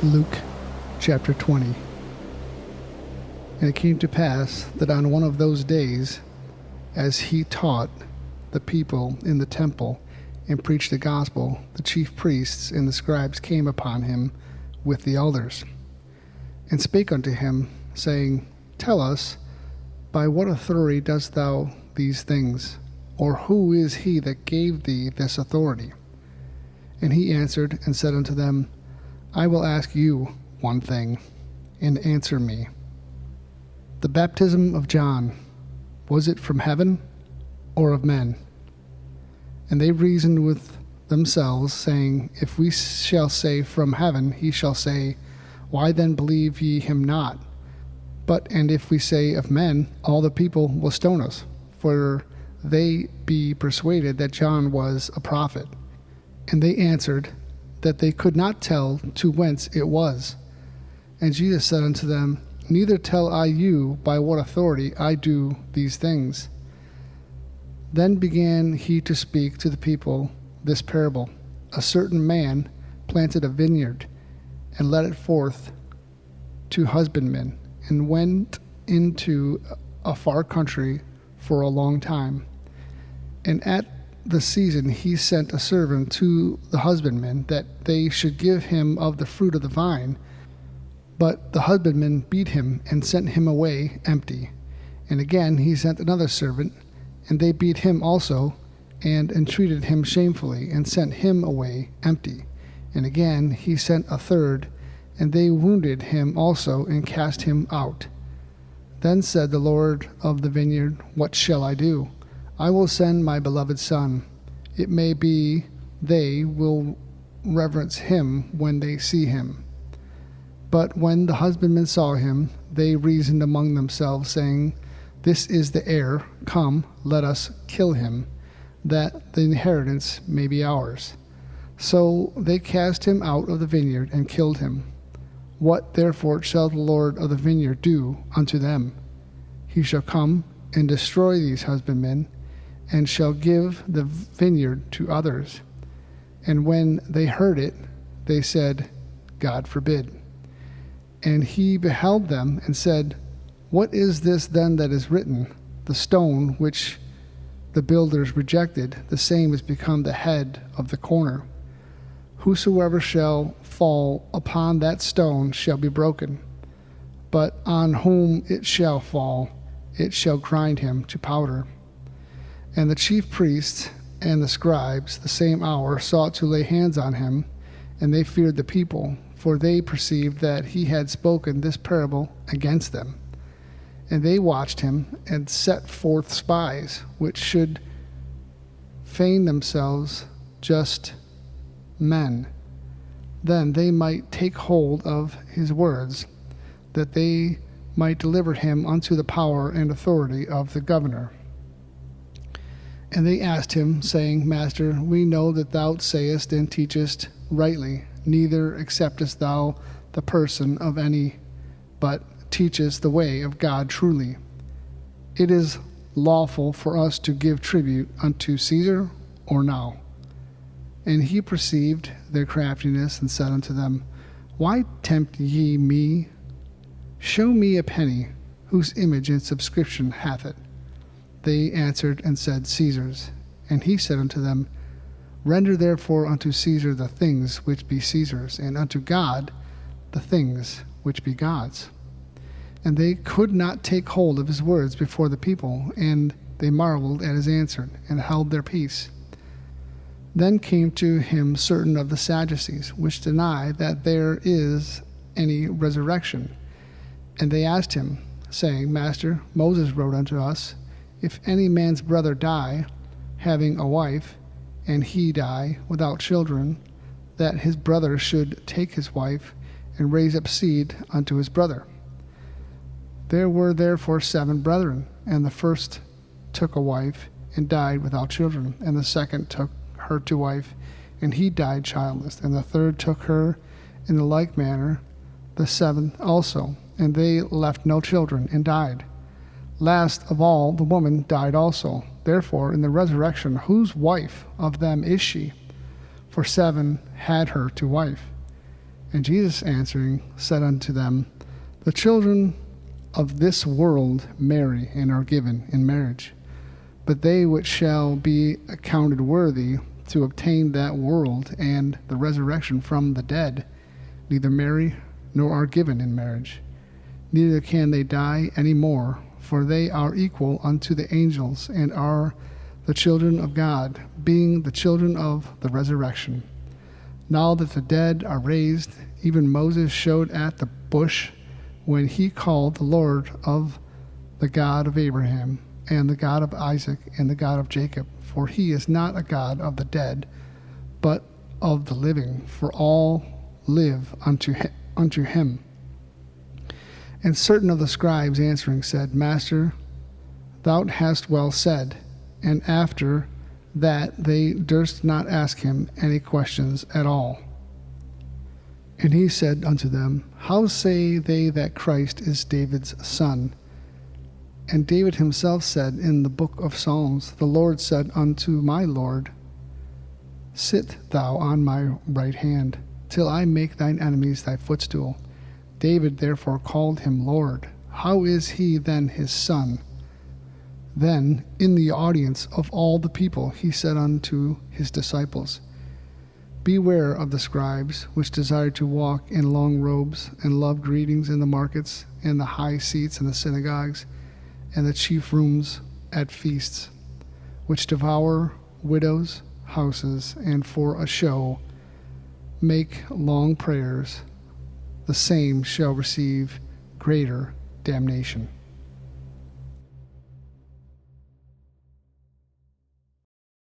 Luke chapter 20. And it came to pass that on one of those days, as he taught the people in the temple and preached the gospel, the chief priests and the scribes came upon him with the elders, and spake unto him, saying, Tell us, by what authority dost thou these things? Or who is he that gave thee this authority? And he answered and said unto them, I will ask you one thing, and answer me. The baptism of John, was it from heaven or of men? And they reasoned with themselves, saying, If we shall say from heaven, he shall say, Why then believe ye him not? And if we say of men, all the people will stone us, for they be persuaded that John was a prophet. And they answered, that they could not tell to whence it was. And Jesus said unto them, Neither tell I you by what authority I do these things. Then began he to speak to the people this parable. A certain man planted a vineyard, and led it forth to husbandmen, and went into a far country for a long time. And at the season he sent a servant to the husbandmen, that they should give him of the fruit of the vine. But the husbandmen beat him, and sent him away empty. And again he sent another servant, and they beat him also, and entreated him shamefully, and sent him away empty. And again he sent a third, and they wounded him also, and cast him out. Then said the Lord of the vineyard, What shall I do? I will send my beloved son. It may be they will reverence him when they see him. But when the husbandmen saw him, they reasoned among themselves, saying, This is the heir. Come, let us kill him, that the inheritance may be ours. So they cast him out of the vineyard and killed him. What therefore shall the Lord of the vineyard do unto them? He shall come and destroy these husbandmen, and shall give the vineyard to others. And when they heard it, they said, God forbid. And he beheld them, and said, What is this then that is written? The stone which the builders rejected, the same is become the head of the corner. Whosoever shall fall upon that stone shall be broken, but on whom it shall fall, it shall grind him to powder. And the chief priests and the scribes the same hour sought to lay hands on him, and they feared the people, for they perceived that he had spoken this parable against them. And they watched him, and set forth spies, which should feign themselves just men. Then they might take hold of his words, that they might deliver him unto the power and authority of the governor. And they asked him, saying, Master, we know that thou sayest and teachest rightly, neither acceptest thou the person of any, but teachest the way of God truly. It is lawful for us to give tribute unto Caesar, or now? And he perceived their craftiness, and said unto them, Why tempt ye me? Show me a penny, whose image and subscription hath it. They answered and said, Caesar's. And he said unto them, Render therefore unto Caesar the things which be Caesar's, and unto God the things which be God's. And they could not take hold of his words before the people, and they marveled at his answer, and held their peace. Then came to him certain of the Sadducees, which deny that there is any resurrection. And they asked him, saying, Master, Moses wrote unto us, If any man's brother die, having a wife, and he die without children, that his brother should take his wife, and raise up seed unto his brother. There were therefore 7 brethren, and the first took a wife, and died without children, and the second took her to wife, and he died childless, and the third took her in the like manner, the 7th also, and they left no children, and died. Last of all, the woman died also. Therefore, in the resurrection, whose wife of them is she? For 7 had her to wife. And Jesus answering said unto them, The children of this world marry and are given in marriage. But they which shall be accounted worthy to obtain that world and the resurrection from the dead neither marry nor are given in marriage. Neither can they die any more, for they are equal unto the angels, and are the children of God, being the children of the resurrection. Now that the dead are raised, even Moses showed at the bush when he called the Lord of the God of Abraham, and the God of Isaac, and the God of Jacob. For he is not a God of the dead, but of the living, for all live unto him. And certain of the scribes answering said, Master, thou hast well said. And after that they durst not ask him any questions at all. And he said unto them, How say they that Christ is David's son? And David himself said in the book of Psalms, The Lord said unto my Lord, Sit thou on my right hand, till I make thine enemies thy footstool. David therefore called him Lord. How is he then his son? Then, in the audience of all the people, he said unto his disciples, Beware of the scribes, which desire to walk in long robes, and love greetings in the markets, and the high seats in the synagogues, and the chief rooms at feasts, which devour widows' houses, and for a show make long prayers. The same shall receive greater damnation.